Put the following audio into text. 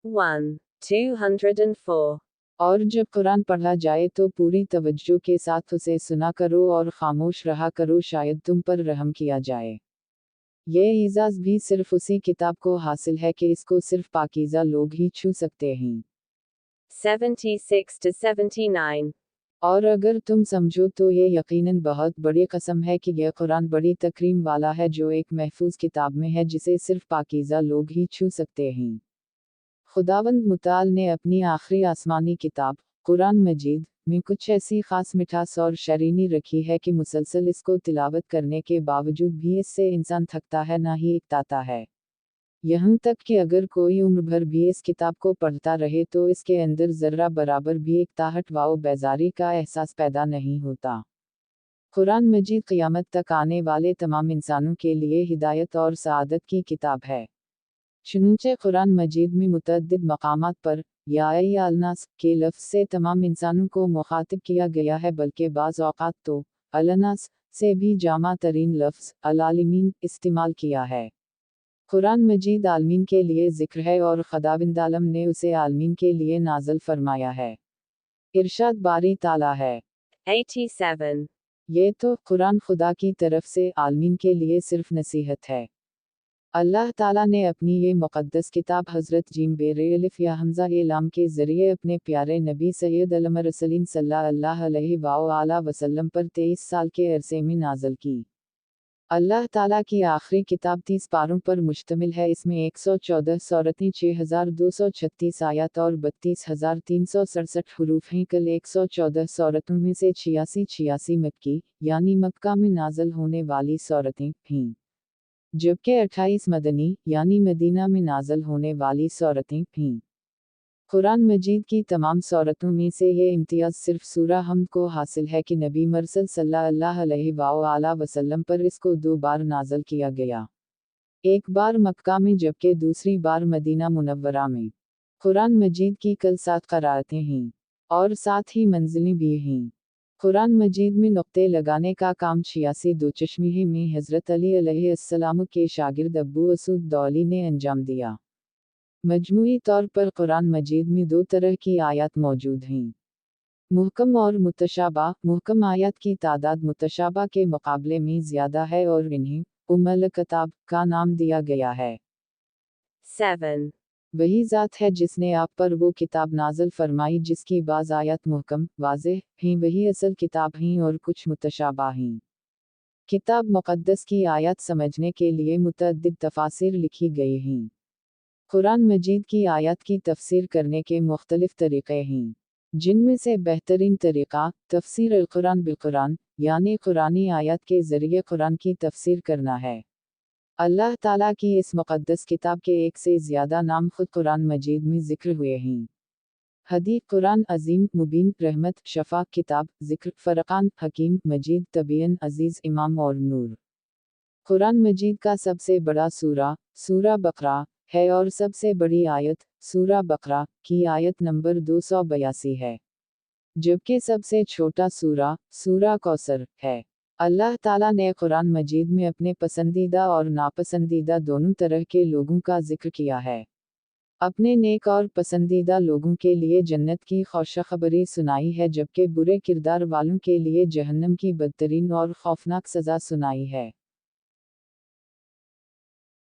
1, 204. और जब कुरान पढ़ा जाए तो पूरी तवज्जो के साथ उसे सुना करो और खामोश रहा करो, शायद तुम पर रहम किया जाए। ये एजाज़ भी सिर्फ उसी किताब को हासिल है कि इसको सिर्फ पाकीज़ा लोग ही छू सकते हैं। 76 to 79. और अगर तुम समझो तो ये यकीनन बहुत बड़ी कसम है कि यह कुरान बड़ी तकरीम वाला है जो एक महफूज किताब में है जिसे सिर्फ पाकीज़ा लोग ही छू सकते हैं। खुदावंद मुताल ने अपनी आखिरी आसमानी किताब कुरान मजीद में कुछ ऐसी खास मिठास और शरीनी रखी है कि मुसलसल इसको तिलावत करने के बावजूद भी इससे इंसान थकता है ना ही इकताता है। यहाँ तक कि अगर कोई उम्र भर भी इस किताब को पढ़ता रहे तो इसके अंदर ज़र्रा बराबर भी इकताहट व बेजारी का एहसास पैदा नहीं होता। कुरान मजीद क़यामत तक आने वाले तमाम इंसानों के लिए हिदायत और सआदत की किताब है। चुनांचे कुरान मजीद में मुतअद्दिद मकामात पर या अय्युहन्नास के लफ्ज़ से तमाम इंसानों को मुखातिब किया गया है, बल्कि बाज़ औक़ात तो अलनास से भी जामा तरीन लफ्ज़ अल-आलिमीन इस्तेमाल किया है। कुरान मजीद आलमीन के लिए ज़िक्र है और खुदावंद आलम ने उसे आलमीन के लिए नाज़िल फरमाया है। इरशाद बारी ताला है 87. ये तो कुरान खुदा की तरफ से आलमीन के लिए सिर्फ नसीहत है। अल्लाह ताला ने अपनी ये मुक़द्दस किताब हज़रत जीम बेरे अलिफ या हमज़ा ए लाम के ज़रिए अपने प्यारे नबी सैयद अल-मुरसलीन सल्लल्लाहु अलैहि वसल्लम पर 23 साल के अरसे में नाज़िल की। अल्लाह ताला की आखिरी किताब 30 पारों पर मुश्तमिल है। इसमें 114 सूरतें, 6236 आयत और 32367 हुरूफ हैं। कल 114 सूरतों में से 86 मक्की यानी मक्का में नाज़िल होने वाली सूरतें हैं, जबकि 28 मदनी यानी मदीना में नाज़िल होने वाली सूरतें हैं। कुरान मजीद की तमाम सूरतों में से ये इम्तियाज़ सिर्फ सूरा हमद को हासिल है कि नबी मरसल सल्लल्लाहु अलैहि वसल्लम पर इसको 2 बार नाज़िल किया गया, एक बार मक्का में जबकि दूसरी बार मदीना मुनव्वरा में। कुरान मजीद की कल 7 क़राअतें हैं और 7 ही मंजिलें भी हैं। कुरान मजीद में नुक्ते लगाने का काम 86 दोचश्मी में हज़रत अली अलैहिस्सलाम के शागिर्द अबू असद दौली ने अंजाम दिया। मजमूई तौर पर कुरान मजीद में 2 तरह की आयत मौजूद हैं, मुहकम और मुतशाबा। मुहकम आयत की तादाद मुतशाबा के मुकाबले में ज़्यादा है और इन्हें उम्मुल किताब का नाम दिया गया है। 7. वही ज़ात है जिसने आप पर वो किताब नाज़िल फरमाई जिसकी बाज़ आयत मुहकम वाज़ेह हैं, वही असल किताब हैं और कुछ मुतशाबा हैं। किताब मुक़द्दस की आयत समझने के लिए मुतअद्दिद तफ़ासीर लिखी गई हैं। कुरान मजीद की आयत की तफसीर करने के मुख्तलिफ तरीक़े हैं, जिनमें से बेहतरीन तरीक़ा तफसीर अल-कुरान बिल-कुरान यानी कुरानी आयत के ज़रिए कुरान की तफसीर करना है। अल्लाह ताला की इस मुक़द्दस किताब के एक से ज़्यादा नाम खुद कुरान मजीद में ज़िक्र हुए हैं। हदी कुरान अज़ीम, मुबीन, रहमत, शफ़ा, किताब, ज़िक्र, फ़रक़ान, हकीम, मजीद, तबीयन, अज़ीज़, इमाम और नूर। कुरान मजीद का सबसे बड़ा सूरा बकरा है और सबसे बड़ी आयत सूरा बकरा की आयत नंबर 282 है, जबकि सबसे छोटा सूरा कौसर है। अल्लाह ताला ने कुरान मजीद में अपने पसंदीदा और नापसंदीदा दोनों तरह के लोगों का जिक्र किया है। अपने नेक और पसंदीदा लोगों के लिए जन्नत की खुशखबरी सुनाई है, जबकि बुरे किरदार वालों के लिए जहन्नम की बदतरीन और खौफनाक सज़ा सुनाई है।